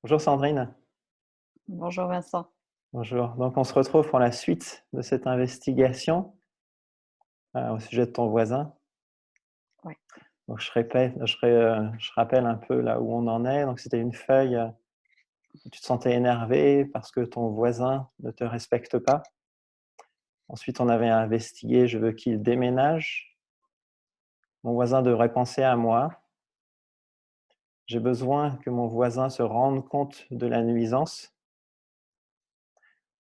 Bonjour Sandrine. Bonjour Vincent. Bonjour. Donc on se retrouve pour la suite de cette investigation au sujet de ton voisin. Oui. Donc je rappelle un peu là où on en est. Donc c'était une feuille où tu te sentais énervé parce que ton voisin ne te respecte pas. Ensuite on avait investigué, je veux qu'il déménage. Mon voisin devrait penser à moi. J'ai besoin que mon voisin se rende compte de la nuisance.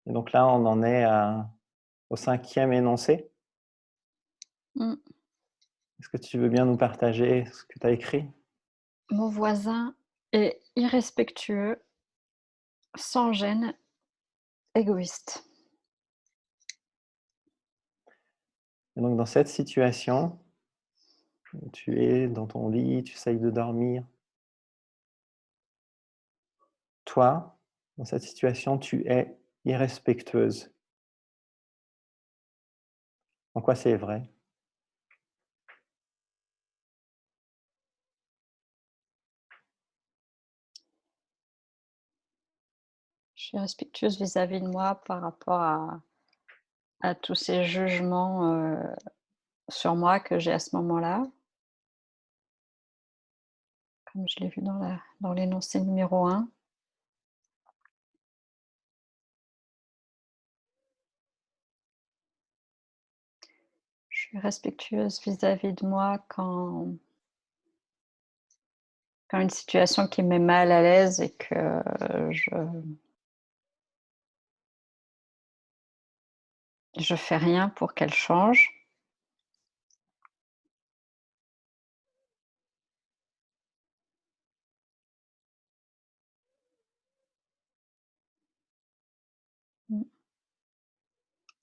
Et donc là on en est au 5e énoncé. Mm. Est-ce que tu veux bien nous partager ce que tu as écrit? Mon voisin est irrespectueux, sans gêne, égoïste. Et donc dans cette situation, tu es dans ton lit, tu essayes de dormir. Toi, dans cette situation, tu es irrespectueuse. En quoi c'est vrai? Je suis respectueuse vis-à-vis de moi par rapport à tous ces jugements sur moi que j'ai à ce moment-là, comme je l'ai vu dans l'énoncé numéro 1. Je suis respectueuse vis-à-vis de moi quand une situation qui me met mal à l'aise et que je je fais rien pour qu'elle change. Mmh.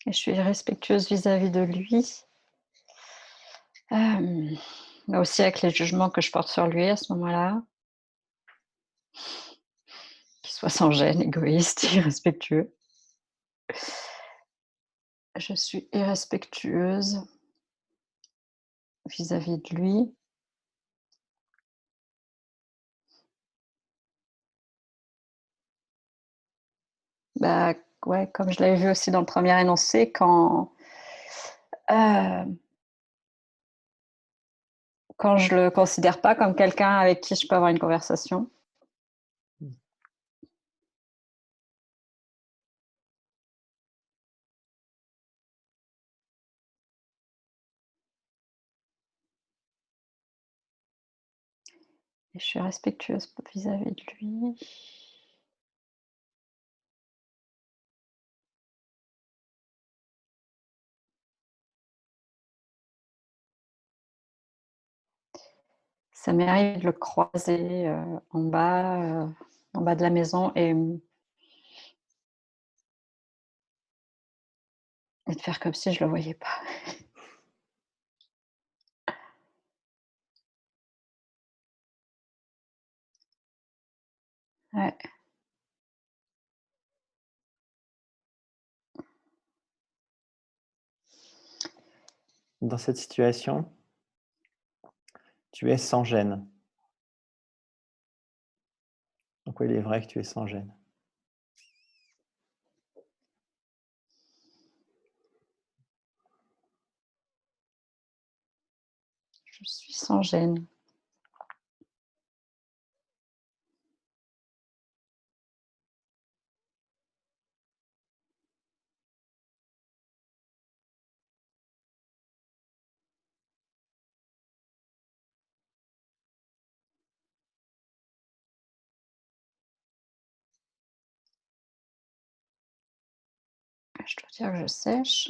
Et je suis respectueuse vis-à-vis de lui. Mais aussi avec les jugements que je porte sur lui à ce moment-là. Qu'il soit sans gêne, égoïste, irrespectueux. Je suis irrespectueuse vis-à-vis de lui. Bah, ouais, comme je l'avais vu aussi dans le premier énoncé, heu, quand je le considère pas comme quelqu'un avec qui je peux avoir une conversation. Et je suis respectueuse vis-à-vis de lui. Ça m'est arrivé de le croiser, en bas de la maison et de faire comme si je le voyais pas. Ouais. Dans cette situation, tu es sans gêne. Donc oui, il est vrai que tu es sans gêne. Je suis sans gêne. Je dois dire que je sèche.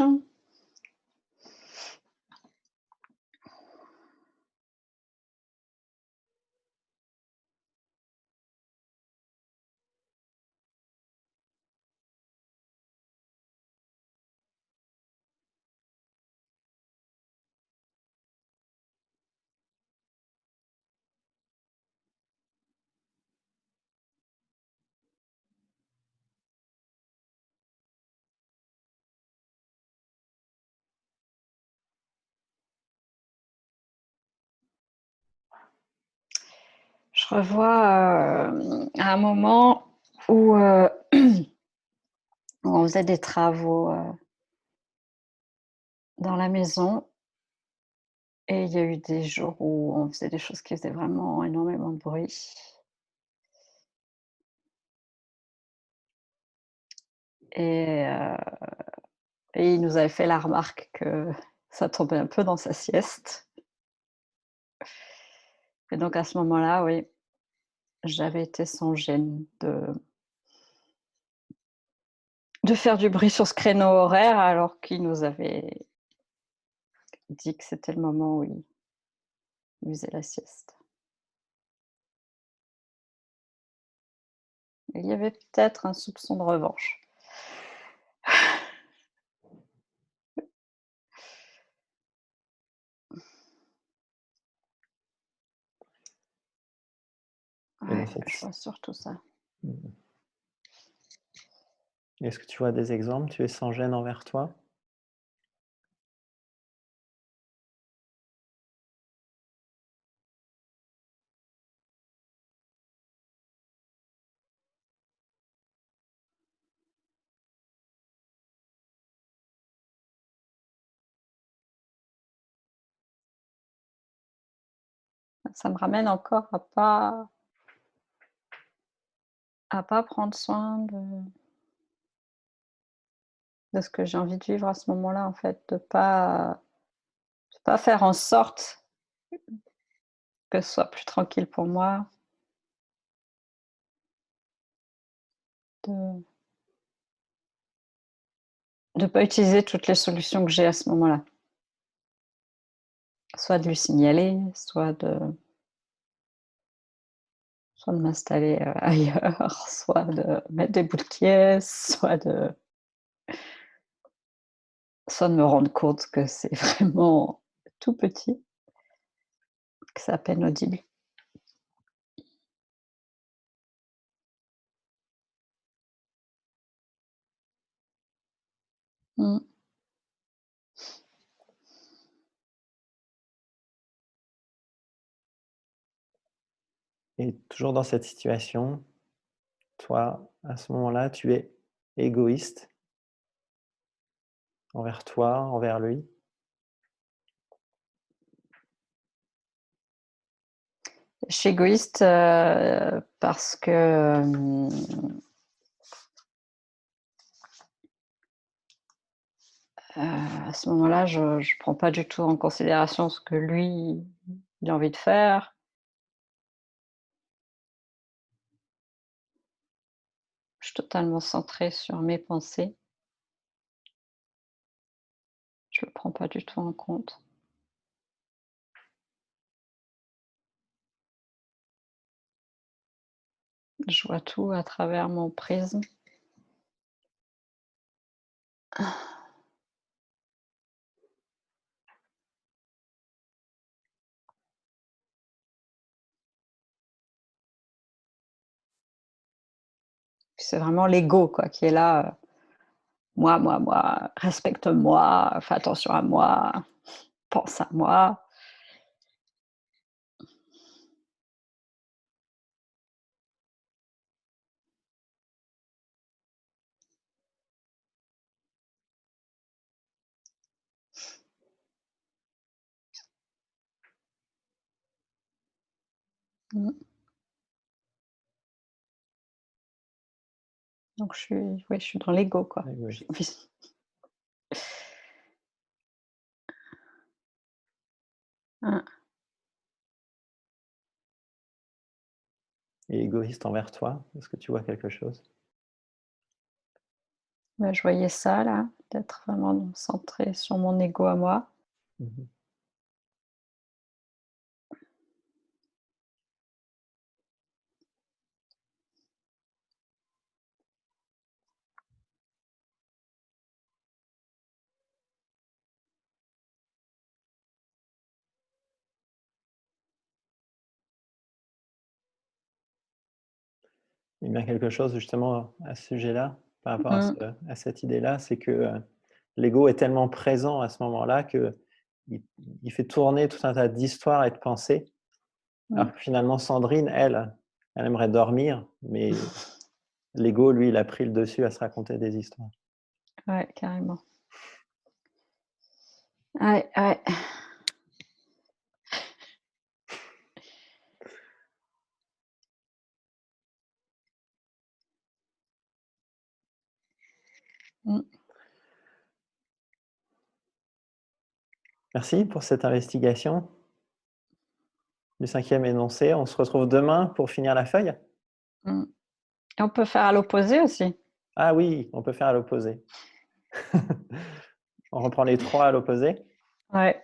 revois un moment où, où on faisait des travaux dans la maison et il y a eu des jours où on faisait des choses qui faisaient vraiment énormément de bruit. Et, heu, et il nous avait fait la remarque que ça tombait un peu dans sa sieste. Et donc à ce moment-là, oui, j'avais été sans gêne de faire du bruit sur ce créneau horaire alors qu'il nous avait dit que c'était le moment où il faisait la sieste. Il y avait peut-être un soupçon de revanche. Et dans Ouais, cette... je vois surtout ça. Est-ce que tu vois des exemples? Tu es sans gêne envers toi? Ça me ramène encore à pas prendre soin de ce que j'ai envie de vivre à ce moment-là, en fait, de pas faire en sorte que ce soit plus tranquille pour moi, de pas utiliser toutes les solutions que j'ai à ce moment-là. Soit de lui signaler, soit de m'installer, ailleurs, soit de mettre des boules qui soit de me rendre compte que c'est vraiment tout petit, que c'est à peine audible. Mmh. Et toujours dans cette situation, toi, à ce moment-là, tu es égoïste envers toi, envers lui? Je suis égoïste, parce que, à ce moment-là, je prends pas du tout en considération ce que lui, il a envie de faire. Je suis totalement centrée sur mes pensées. Je le prends pas du tout en compte. Je vois tout à travers mon prisme. C'est vraiment l'ego, quoi, qui est là, moi, respecte-moi, fais attention à moi, pense à moi. Mmh. Donc je suis dans l'ego, quoi. Égoïste. Hein. Et égoïste envers toi? Est-ce que tu vois quelque chose? Bah, je voyais ça là, d'être vraiment centrée sur mon ego à moi. Mmh. Il y a bien quelque chose justement à ce sujet-là, par rapport Mmh. à cette idée-là, c'est que, l'ego est tellement présent à ce moment-là qu'il il fait tourner tout un tas d'histoires et de pensées Alors que finalement, Sandrine, elle aimerait dormir, mais l'ego, lui, il a pris le dessus à se raconter des histoires. Ouais, carrément. Ouais, ouais. Mmh. Merci pour cette investigation du 5e énoncé. On se retrouve demain pour finir la feuille. Mmh. Et on peut faire à l'opposé aussi. Ah oui, on peut faire à l'opposé. On reprend les 3 à l'opposé. Ouais.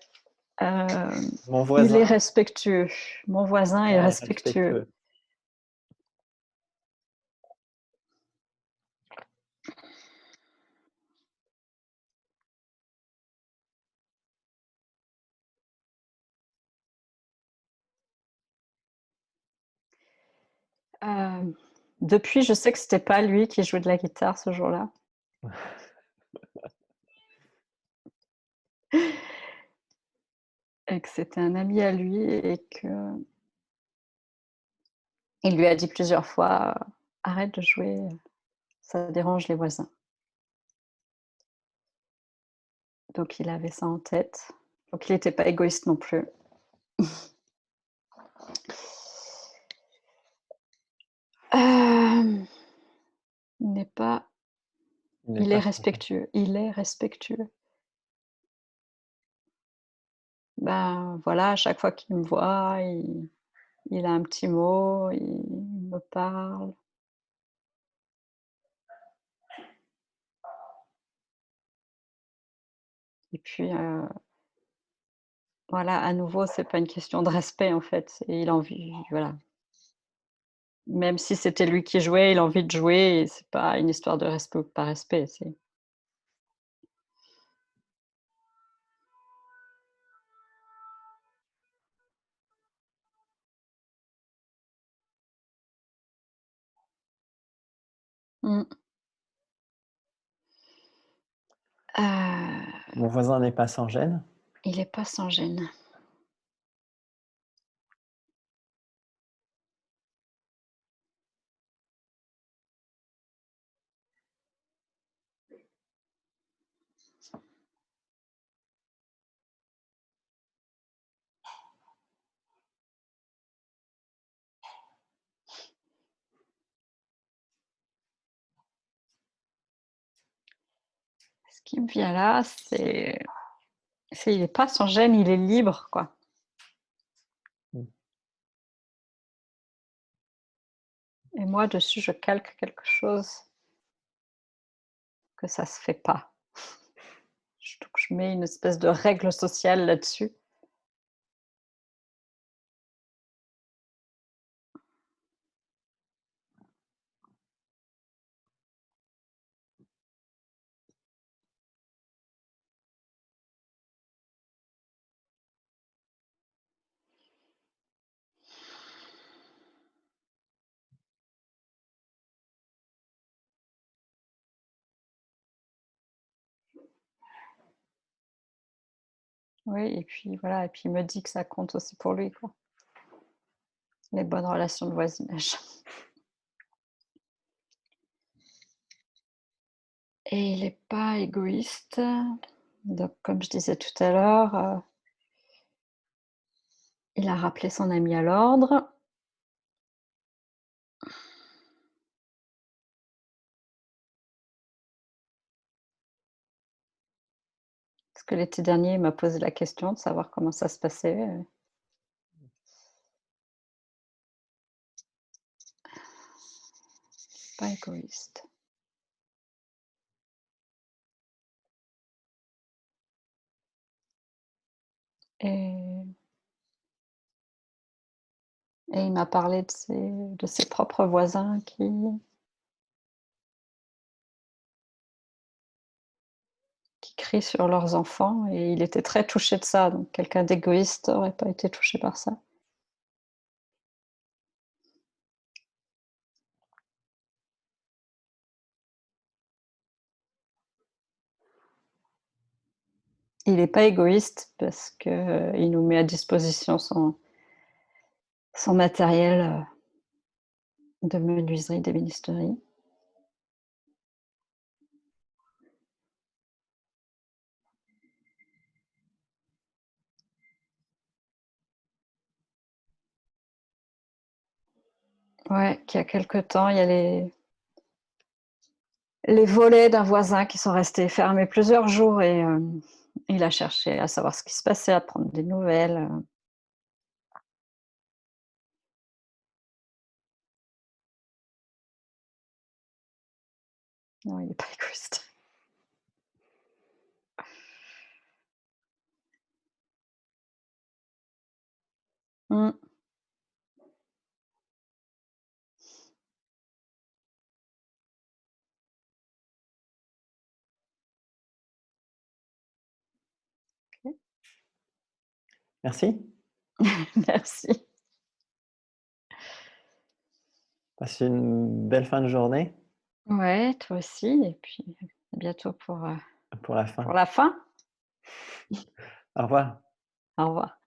Mon Il est voisin respectueux. Mon voisin est est respectueux. respectueux. Depuis, je sais que c'était pas lui qui jouait de la guitare ce jour-là. Et que c'était un ami à lui et qu'il lui a dit plusieurs fois: «Arrête de jouer, ça dérange les voisins». Donc il avait ça en tête. Donc il était pas égoïste non plus. Hem, il n'est pas Il n'est il est pas sans gêne. respectueux, il est respectueux. Ben, voilà, à chaque fois qu'il me voit, il a un petit mot, il me parle. Et puis, voilà, à nouveau, c'est pas une question de respect, en fait, c'est il a envie, voilà. Même si c'était lui qui jouait, il a envie de jouer et c'est pas une histoire de respect ou de pas respect, c'est mmh. Heu, Mon voisin n'est pas sans gêne. il est pas sans gêne. Ce qui me vient là, c'est il est pas sans gêne, il est libre, quoi. Mmh. Et moi, dessus, je calque quelque chose que ça se fait pas. Donc je mets une espèce de règle sociale là-dessus. Oui et puis voilà et puis il me dit que ça compte aussi pour lui, quoi. Les bonnes relations de voisinage. Et il est pas égoïste, donc comme je disais tout à l'heure, il a rappelé son ami à l'ordre. Parce que l'été dernier, il m'a posé la question de savoir comment ça se passait, pas égoïste. Et il m'a parlé de ses propres voisins qui crient sur leurs enfants et il était très touché de ça, donc quelqu'un d'égoïste aurait pas été touché par ça. Il est pas égoïste parce qu'il nous met à disposition son matériel de menuiserie, d'ébénisterie. Ouais, qu'il y a quelque temps, il y a les volets d'un voisin qui sont restés fermés plusieurs jours et il a cherché à savoir ce qui se passait, à prendre des nouvelles. Non, il est pas égoïste. Mmh. OK. Merci. Merci. Passe une belle fin de journée Ouais, toi aussi et puis à bientôt pour la pour fin. la fin. Au revoir. Au revoir.